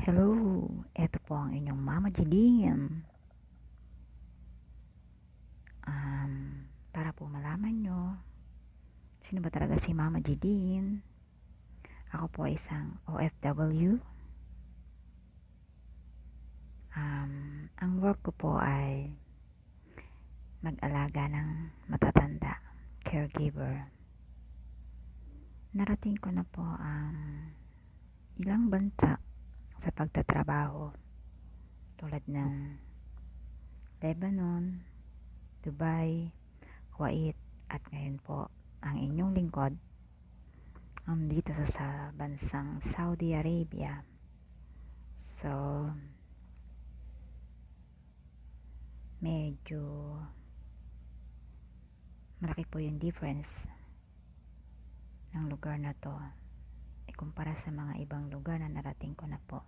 Hello, eto po ang inyong Mama Jeline. Para po malaman nyo, sino ba talaga si Mama Jeline? Ako po ay isang OFW. Ang work ko po ay mag-alaga ng matatanda, caregiver. Narating ko na po ang ilang bansa sa pagtatrabaho tulad ng Lebanon, Dubai, Kuwait, at ngayon po ang inyong lingkod dito sa bansang Saudi Arabia. So, medyo malaki po yung difference ng lugar na to ikumpara sa mga ibang lugar na narating ko na po.